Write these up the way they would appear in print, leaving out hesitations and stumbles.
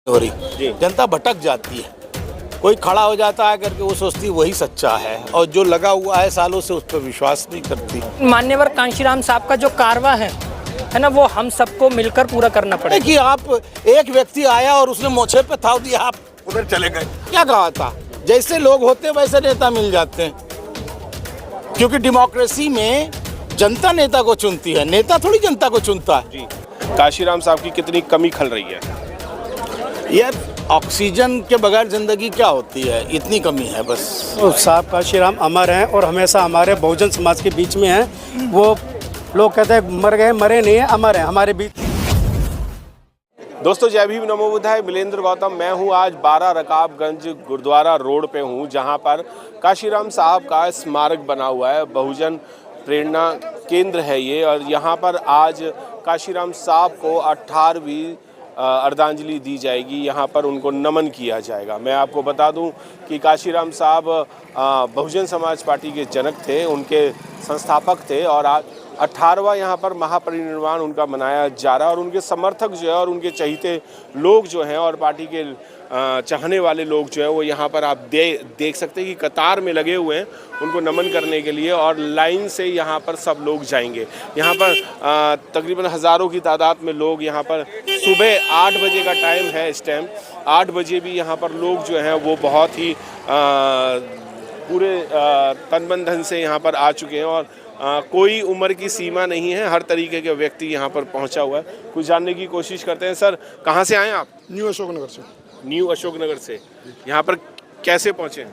हो रही, जनता भटक जाती है। कोई खड़ा हो जाता है करके वो सोचती वही सच्चा है, और जो लगा हुआ है सालों से उस पर विश्वास नहीं करती। मान्यवर कांशीराम साहब का जो कारवा है ना, वो हम सबको मिलकर पूरा करना पड़ेगा। कि आप एक व्यक्ति आया और उसने मोछे पे थाव दिया, आप उधर चले गए। क्या कहा था, जैसे लोग होते वैसे नेता मिल जाते हैं, क्योंकि डेमोक्रेसी में जनता नेता को चुनती है, नेता थोड़ी जनता को चुनता है। जी, काशीराम साहब की कितनी कमी खल रही है यार, ऑक्सीजन के बगैर जिंदगी क्या होती है, इतनी कमी है बस। साहब काशीराम अमर हैं और हमेशा हमारे बहुजन समाज के बीच में हैं। वो लोग कहते हैं मर गए, मरे नहीं है, अमर है हमारे बीच। दोस्तों, जय भीम, नमो बुद्धाय। मिलेंद्र गौतम मैं हूं। आज 12 रकाबगंज गुरुद्वारा रोड पे हूं, जहां पर काशीराम साहब का स्मारक बना हुआ है। बहुजन प्रेरणा केंद्र है ये, और यहां पर आज काशीराम साहब को 18वीं अर्धांजलि दी जाएगी। यहाँ पर उनको नमन किया जाएगा। मैं आपको बता दूं कि काशीराम साहब बहुजन समाज पार्टी के जनक थे, उनके संस्थापक थे, और आज 18वां यहाँ पर महापरिनिर्वाण उनका मनाया जा रहा है। और उनके समर्थक जो है और उनके चहीते लोग जो हैं और पार्टी के चाहने वाले लोग जो हैं वो यहाँ पर आप देख सकते हैं कि कतार में लगे हुए हैं उनको नमन करने के लिए, और लाइन से यहाँ पर सब लोग जाएंगे। यहाँ पर तकरीबन हज़ारों की तादाद में लोग यहाँ पर, सुबह 8 बजे का टाइम है इस टाइम, 8 बजे भी यहाँ पर लोग जो हैं वो बहुत ही पूरे तन मन धन से यहाँ पर आ चुके हैं, और कोई उम्र की सीमा नहीं है, हर तरीके के व्यक्ति यहाँ पर पहुँचा हुआ है। कुछ जानने की कोशिश करते हैं। सर, कहाँ से आए आप? न्यू अशोकनगर से। न्यू अशोकनगर से यहाँ पर कैसे पहुँचे?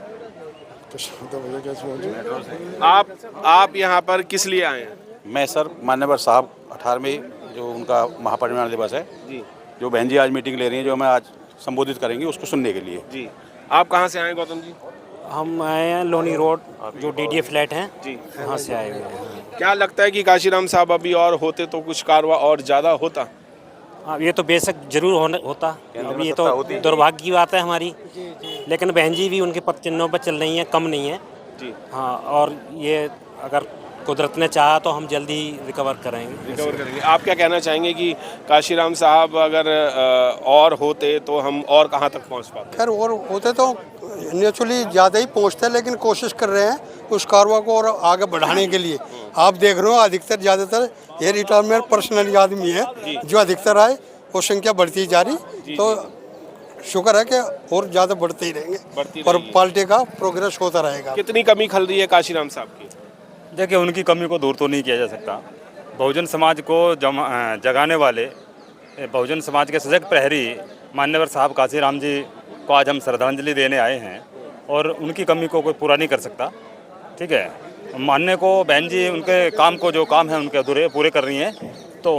आप यहाँ पर किस लिए आए हैं? मैं सर मान्यवर साहब 18वें जो उनका महापरिनिर्वाण दिवस है जी, जो बहन जी आज मीटिंग ले रही हैं, जो हमें आज संबोधित करेंगी, उसको सुनने के लिए। जी, आप कहाँ से आए गौतम जी? हम आए हैं लोनी रोड, जो डीडीए फ्लैट हैं, जी, वहाँ से आए हुए हैं। क्या लगता है कि काशीराम साहब अभी और होते तो कुछ कारवा और ज़्यादा होता? हाँ, ये तो बेशक जरूर होता। अभी ये तो दुर्भाग्य की बात है हमारी, लेकिन बहन जी भी उनके पद चिन्हों पर चल रही हैं, कम नहीं है जी। हाँ, और ये अगर कुदरत ने चाहा तो हम जल्दी रिकवर करेंगे। आप क्या कहना चाहेंगे कि काशीराम साहब अगर और होते तो हम और कहाँ तक पहुँच पाते? खैर और होते तो नेचुरली ज़्यादा ही पहुँचते, लेकिन कोशिश कर रहे हैं उस कारवा को और आगे बढ़ाने के लिए। आप देख रहे हो अधिकतर ज़्यादातर ये रिटायरमेंट पर्सनल आदमी है जो अधिकतर आए, वो संख्या बढ़ती जा रही। तो शुक्र है कि और ज़्यादा बढ़ते ही रहेंगे और पार्टी का प्रोग्रेस होता रहेगा। कितनी कमी खल रही है काशीराम साहब की? देखिए, उनकी कमी को दूर तो नहीं किया जा सकता। बहुजन समाज को जगाने वाले, बहुजन समाज के सजग प्रहरी मान्यवर साहब काशीराम जी को आज हम श्रद्धांजलि देने आए हैं, और उनकी कमी को कोई पूरा नहीं कर सकता। ठीक है, मानने को बहन जी उनके काम को, जो काम है उनके अधूरे पूरे कर रही हैं, तो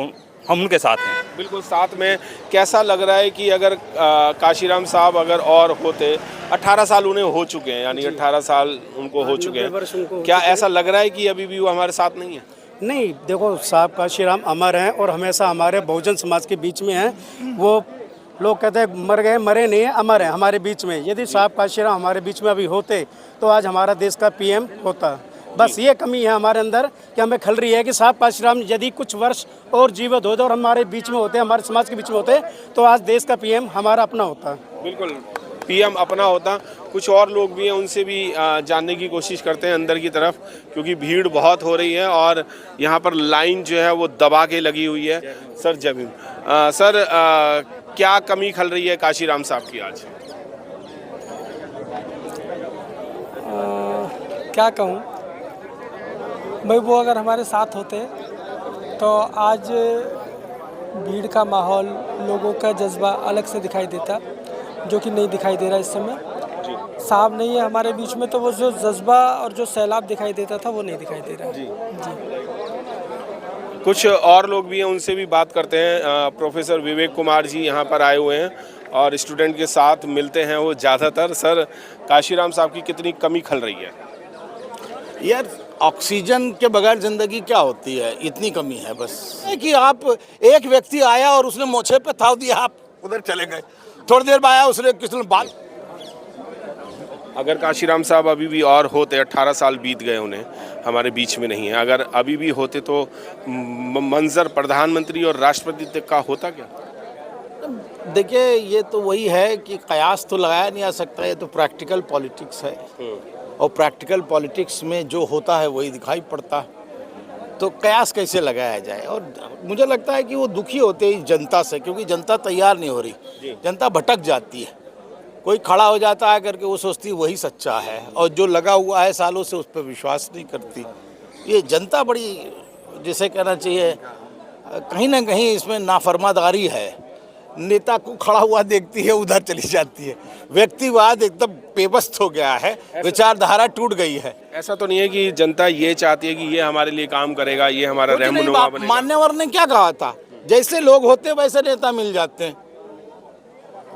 हम उनके साथ हैं। बिल्कुल साथ में। कैसा लग रहा है कि अगर काशीराम साहब अगर और होते, 18 साल उन्हें हो चुके हैं, यानी 18 साल उनको हो चुके हैं, क्या ऐसा लग रहा है कि अभी भी वो हमारे साथ नहीं है? नहीं, देखो, साहब काशीराम अमर हैं और हमेशा हमारे बहुजन समाज के बीच में हैं। वो लोग कहते हैं मर गए, मरे नहीं है, अमर है हमारे बीच में। यदि साहब काशीराम हमारे बीच में अभी होते तो आज हमारा देश का पीएम होता। बस ये कमी है हमारे अंदर कि हमें खल रही है कि साहब काशीराम यदि कुछ वर्ष और जीवित होते और हमारे बीच में होते, हमारे समाज के बीच में होते, तो आज देश का पीएम हमारा अपना होता। बिल्कुल, पीएम अपना होता। कुछ और लोग भी हैं, उनसे भी जानने की कोशिश करते हैं अंदर की तरफ, क्योंकि भीड़ बहुत हो रही है और यहाँ पर लाइन जो है वो दबा के लगी हुई है। सर, जय भीम। सर, क्या कमी खल रही है काशीराम साहब की आज? क्या कहूँ भाई, वो अगर हमारे साथ होते तो आज भीड़ का माहौल, लोगों का जज्बा अलग से दिखाई देता, जो कि नहीं दिखाई दे रहा इस समय। साहब नहीं है हमारे बीच में, तो वो जो जज्बा और जो सैलाब दिखाई देता था वो नहीं दिखाई दे रहा। जी। कुछ और लोग भी हैं, उनसे भी बात करते हैं। प्रोफेसर विवेक कुमार जी यहाँ पर आए हुए हैं और स्टूडेंट के साथ मिलते हैं वो ज़्यादातर। सर, काशीराम साहब की कितनी कमी खल रही है? यार, ऑक्सीजन के बगैर जिंदगी क्या होती है, इतनी कमी है बस। कि आप एक व्यक्ति आया और उसने मोछे पे थाव दिया, आप उधर चले गए। थोड़ी देर बाद आया, उसने किसने बात। अगर काशीराम साहब अभी भी और होते, 18 साल बीत गए उन्हें, हमारे बीच में नहीं है, अगर अभी भी होते तो मंजर प्रधानमंत्री और राष्ट्रपति तक का होता क्या? देखिए, ये तो वही है कि कयास तो लगाया नहीं जा सकता, ये तो प्रैक्टिकल पॉलिटिक्स है और प्रैक्टिकल पॉलिटिक्स में जो होता है वही दिखाई पड़ता है, तो कयास कैसे लगाया जाए। और मुझे लगता है कि वो दुखी होते हैं जनता से, क्योंकि जनता तैयार नहीं हो रही, जनता भटक जाती है। कोई खड़ा हो जाता है करके वो सोचती है वही सच्चा है, और जो लगा हुआ है सालों से उस पर विश्वास नहीं करती। ये जनता बड़ी, जिसे कहना चाहिए, कहीं ना कहीं इसमें नाफरमादारी है। नेता को खड़ा हुआ देखती है, उधर चली जाती है। व्यक्तिवाद एकदम बेबस हो गया है, विचारधारा टूट गई है। ऐसा तो नहीं है कि जनता ये चाहती है कि ये हमारे लिए काम करेगा, ये हमारा रहनुमा बनेगा? मान्यवर ने क्या कहा था, जैसे लोग होते वैसे नेता मिल जाते हैं,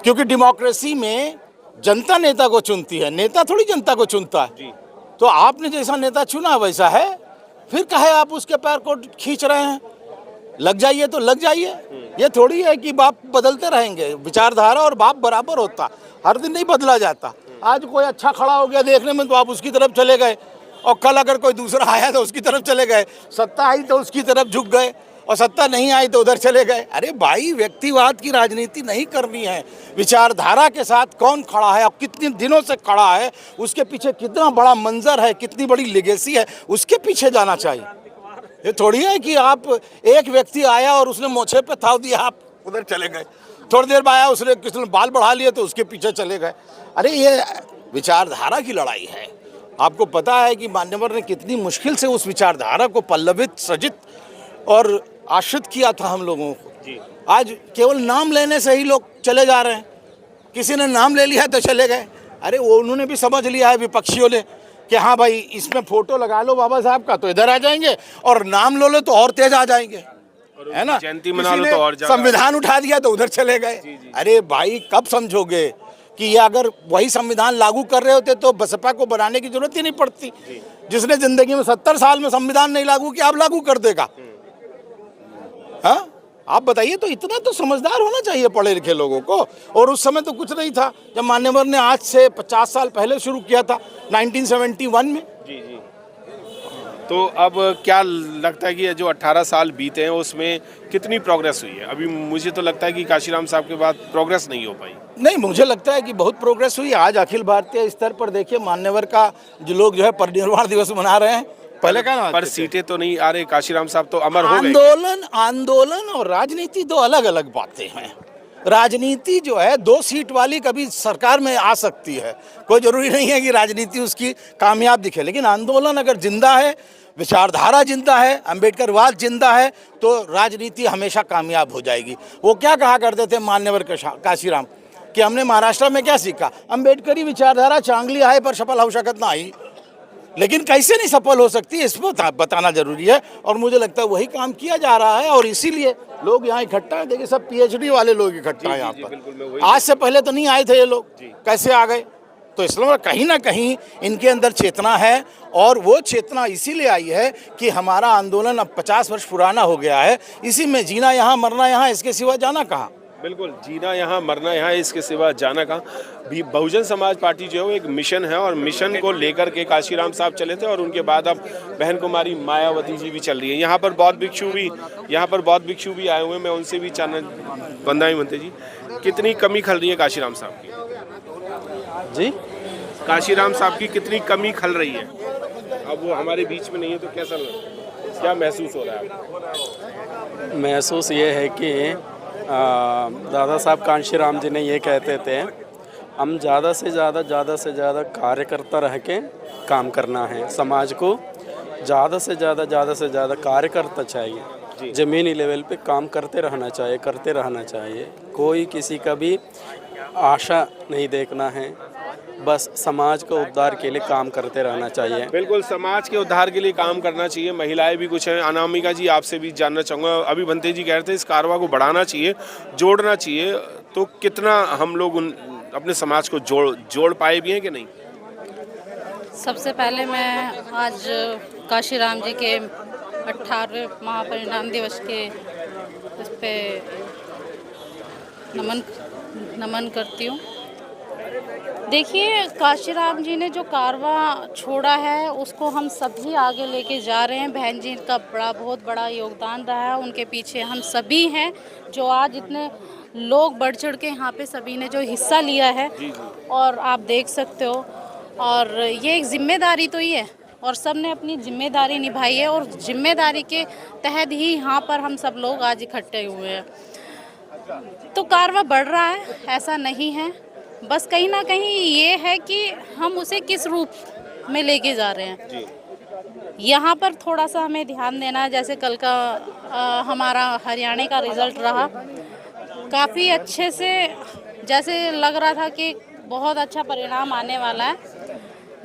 क्योंकि डेमोक्रेसी में जनता नेता को चुनती है, नेता थोड़ी जनता को चुनता है। तो आपने जैसा नेता चुना वैसा है, फिर कहे आप उसके पैर को खींच रहे हैं। लग जाइए तो लग जाइए, ये थोड़ी है कि बाप बदलते रहेंगे। विचारधारा और बाप बराबर होता, हर दिन नहीं बदला जाता। आज कोई अच्छा खड़ा हो गया देखने में तो आप उसकी तरफ चले गए, और कल अगर कोई दूसरा आया तो उसकी तरफ चले गए। सत्ता आई तो उसकी तरफ झुक गए, और सत्ता नहीं आई तो उधर चले गए। अरे भाई, व्यक्तिवाद की राजनीति नहीं करनी है। विचारधारा के साथ कौन खड़ा है और कितने दिनों से खड़ा है, उसके पीछे कितना बड़ा मंजर है, कितनी बड़ी लेगेसी है, उसके पीछे जाना चाहिए। ये थोड़ी है कि आप, एक व्यक्ति आया और उसने मोछे पे थाव दिया, आप उधर चले गए। थोड़ी देर में आया, उसने किसी ने बाल बढ़ा लिए तो उसके पीछे चले गए। अरे ये विचारधारा की लड़ाई है। आपको पता है कि मान्यवर ने कितनी मुश्किल से उस विचारधारा को पल्लवित, सजित और आश्रित किया था हम लोगों को। आज केवल नाम लेने से ही लोग चले जा रहे हैं। किसी ने नाम ले लिया तो चले गए। अरे वो उन्होंने भी समझ लिया है, विपक्षियों ने, कि हाँ भाई इसमें फोटो लगा लो बाबा साहब का तो इधर आ जाएंगे, और नाम लो तो और तेज आ जाएंगे, है ना। जयंती मना लो तो और ज्यादा। संविधान उठा दिया तो उधर चले गए। अरे भाई, कब समझोगे कि ये अगर वही संविधान लागू कर रहे होते तो बसपा को बनाने की जरूरत ही नहीं पड़ती। जिसने जिंदगी में 70 साल में संविधान नहीं लागू किया, अब लागू कर देगा। हाँ, आप बताइए। तो इतना तो समझदार होना चाहिए पढ़े लिखे लोगों को। और उस समय तो कुछ नहीं था, जब मान्यवर ने आज से 50 साल पहले शुरू किया था, 1971 में। जी। तो अब क्या लगता है कि जो 18 साल बीते हैं उसमें कितनी प्रोग्रेस हुई है? अभी मुझे तो लगता है कि काशीराम साहब के बाद प्रोग्रेस नहीं हो पाई। नहीं, मुझे लगता है कि बहुत प्रोग्रेस हुई। आज अखिल भारतीय स्तर पर देखिए, मान्यवर का जो लोग जो है परिनिर्वाण दिवस मना रहे हैं। पहले क्या पर सीटें तो नहीं आ रही, काशीराम साहब तो अमर हो गए। आंदोलन और राजनीति दो अलग अलग बातें हैं। राजनीति जो है 2 सीट वाली कभी सरकार में आ सकती है, कोई जरूरी नहीं है कि राजनीति उसकी कामयाब दिखे। लेकिन आंदोलन अगर जिंदा है, विचारधारा जिंदा है, अम्बेडकरवाद जिंदा है, तो राजनीति हमेशा कामयाब हो जाएगी। वो क्या कहा करते थे मान्यवर काशीराम, कि हमने महाराष्ट्र में क्या सीखा, अम्बेडकरी विचारधारा चांगली आहे पर सफल हो शकत नाही। लेकिन कैसे नहीं सफल हो सकती, इसको बताना जरूरी है। और मुझे लगता है वही काम किया जा रहा है, और इसीलिए लोग यहाँ इकट्ठा है। देखिए, सब पीएचडी वाले लोग इकट्ठा है यहाँ पर। आज से पहले तो नहीं आए थे ये लोग, कैसे आ गए? तो इसलिए कहीं ना कहीं इनके अंदर चेतना है, और वो चेतना इसीलिए आई है कि हमारा आंदोलन अब 50 वर्ष पुराना हो गया है। इसी में जीना यहाँ, मरना यहाँ, इसके सिवा जाना कहाँ। बिल्कुल, जीना यहाँ मरना यहाँ, इसके सिवा जाना कहाँ। भी बहुजन समाज पार्टी जो है वो एक मिशन है, और मिशन को लेकर के काशीराम साहब चले थे, और उनके बाद अब बहन कुमारी मायावती जी भी चल रही है। यहाँ पर बौद्ध भिक्षु भी आए हुए हैं। मैं उनसे भी जानना, वंदाई मनते जी, कितनी कमी खल रही है काशीराम साहब की? जी, काशीराम साहब की कितनी कमी खल रही है? अब वो हमारे बीच में नहीं है तो क्या महसूस हो रहा है? महसूस ये है कि दादा साहब कांशीराम जी ने ये कहते थे, हम ज़्यादा से ज़्यादा कार्यकर्ता रह के काम करना है। समाज को ज़्यादा से ज़्यादा कार्यकर्ता चाहिए। ज़मीनी लेवल पे काम करते रहना चाहिए। कोई किसी का भी आशा नहीं देखना है, बस समाज को उद्धार के लिए काम करते रहना चाहिए। बिल्कुल, समाज के उद्धार के लिए काम करना चाहिए। महिलाएं भी कुछ हैं। अनामिका जी, आपसे भी जानना चाहूँगा। अभी भंते जी कह रहे थे इस कारवा को बढ़ाना चाहिए, जोड़ना चाहिए, तो कितना हम लोग अपने समाज को जोड़ पाए भी हैं कि नहीं? सबसे पहले मैं आज काशीराम जी के 18वें महापरिनिर्वाण दिवस के इस पे नमन करती हूँ। देखिए, काशीराम जी ने जो कारवा छोड़ा है उसको हम सभी आगे लेके जा रहे हैं। बहन जी का बहुत बड़ा योगदान रहा है, उनके पीछे हम सभी हैं जो आज इतने लोग बढ़ चढ़ के यहाँ पे सभी ने जो हिस्सा लिया है और आप देख सकते हो, और ये एक जिम्मेदारी तो ही है और सब ने अपनी जिम्मेदारी निभाई है और जिम्मेदारी के तहत ही यहाँ पर हम सब लोग आज इकट्ठे हुए हैं। तो कारवां बढ़ रहा है, ऐसा नहीं है, बस कहीं ना कहीं ये है कि हम उसे किस रूप में लेके जा रहे हैं। यहाँ पर थोड़ा सा हमें ध्यान देना है। जैसे कल का हमारा हरियाणा का रिज़ल्ट रहा, काफ़ी अच्छे से जैसे लग रहा था कि बहुत अच्छा परिणाम आने वाला है।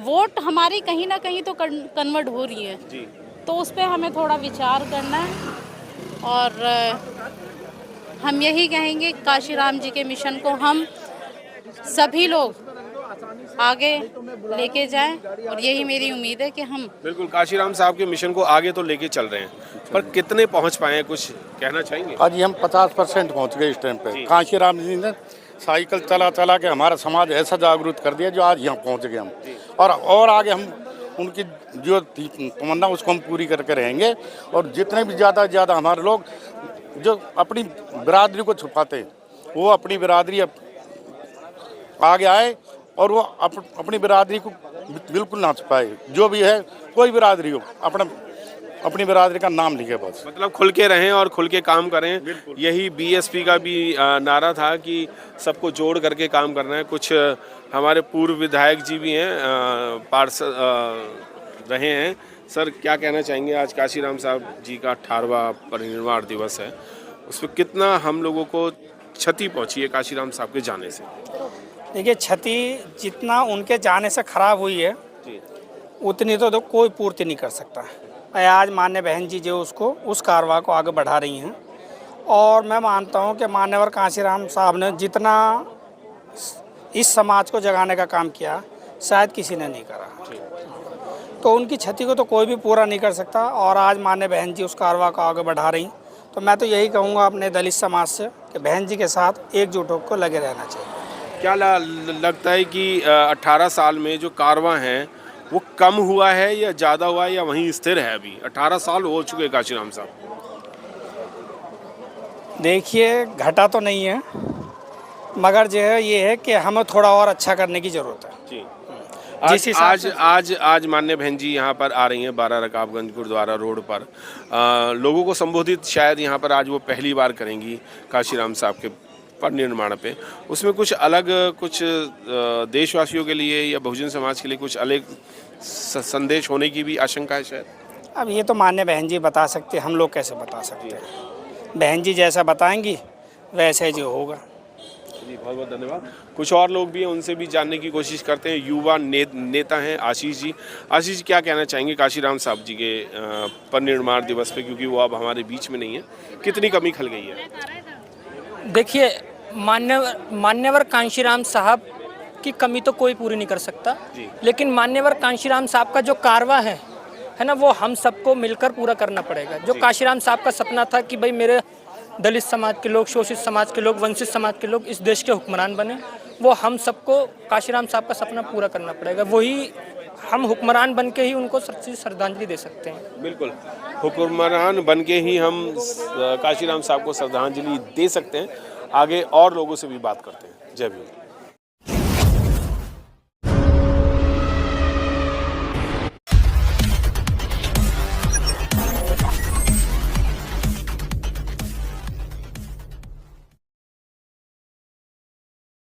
वोट हमारी कहीं ना कहीं तो कन्वर्ट हो रही है, तो उस पर हमें थोड़ा विचार करना है और हम यही कहेंगे काशीराम जी के मिशन को हम सभी लोग आगे लेके जाएं और यही मेरी उम्मीद है कि हम बिल्कुल काशीराम साहब के मिशन को आगे तो लेके चल रहे हैं, पर कितने पहुंच पाए हैं, कुछ कहना चाहेंगे? आज हम 50% पहुंच गए इस टाइम पे। काशीराम जी ने साइकिल चला चला के हमारा समाज ऐसा जागरूक कर दिया जो आज यहाँ पहुंच गए हम, और आगे हम उनकी जो तमन्ना उसको हम पूरी करके रहेंगे। और जितने भी ज़्यादा हमारे लोग जो अपनी बिरादरी को छुपाते हैं, वो अपनी बिरादरी आगे आए और वो अपनी बिरादरी को बिल्कुल ना छुपाए। जो भी है, कोई बिरादरी हो, अपनी बिरादरी का नाम लिखे बस। मतलब खुल के रहें और खुल के काम करें, यही बीएसपी का भी नारा था कि सबको जोड़ करके काम करना है। कुछ हमारे पूर्व विधायक जी भी हैं, पार्षद रहे हैं। सर, क्या कहना चाहेंगे? आज काशीराम साहब जी का 18वां परिनिर्वाण दिवस है, उसमें कितना हम लोगों को क्षति पहुंची है काशीराम साहब के जाने से? देखिए, क्षति जितना उनके जाने से खराब हुई है उतनी तो कोई पूर्ति नहीं कर सकता। आज मान्य बहन जी जो उस कारवां को आगे बढ़ा रही हैं, और मैं मानता हूं कि मान्यवर काशीराम साहब ने जितना इस समाज को जगाने का काम किया शायद किसी ने नहीं करा, तो उनकी क्षति को तो कोई भी पूरा नहीं कर सकता। और आज मान्य बहन जी उस कारवां को आगे बढ़ा रही, तो मैं तो यही कहूँगा अपने दलित समाज से कि बहन जी के साथ एकजुट होकर लगे रहना चाहिए। क्या लगता है कि 18 साल में जो कारवां है वो कम हुआ है या ज़्यादा हुआ है या वहीं स्थिर है? अभी 18 साल हो चुके काशीराम साहब। देखिए, घटा तो नहीं है, मगर जो है ये है कि हमें थोड़ा और अच्छा करने की ज़रूरत है जी। आज मान्य बहन जी यहाँ पर आ रही हैं 12 रकाबगंज गुरुद्वारा रोड पर। लोगों को संबोधित शायद यहाँ पर आज वो पहली बार करेंगी काशीराम साहब के परिनिर्वाण पे। उसमें कुछ अलग, कुछ देशवासियों के लिए या बहुजन समाज के लिए कुछ अलग संदेश होने की भी आशंका है शायद। अब ये तो मान्य बहन जी बता सकते, हम लोग कैसे बता सकते हैं? बहन जी जैसा बताएंगी वैसे जो होगा। जी, बहुत बहुत धन्यवाद। कुछ और लोग भी हैं, उनसे भी जानने की कोशिश करते हैं। युवा नेता हैं आशीष जी। आशीष जी, क्या कहना चाहेंगे काशीराम साहब जी के परिनिर्वाण दिवस पे, क्योंकि वो अब हमारे बीच में नहीं है, कितनी कमी खल गई है? देखिए, मान्यवर कांशीराम साहब की कमी तो कोई पूरी नहीं कर सकता, लेकिन मान्यवर कांशीराम साहब का जो कारवां है ना, वो हम सबको मिलकर पूरा करना पड़ेगा। जो काशीराम साहब का सपना था कि भाई मेरे दलित समाज के लोग, शोषित समाज के लोग, वंचित समाज के लोग इस देश के हुक्मरान बने, वो हम सबको काशीराम साहब का सपना पूरा करना पड़ेगा। वही हम हुक्मरान बन के ही उनको सच्ची श्रद्धांजलि दे सकते हैं। बिल्कुल, हुक्मरान बन के ही हम काशीराम साहब को श्रद्धांजलि दे सकते हैं। आगे और लोगों से भी बात करते हैं। जय भीम।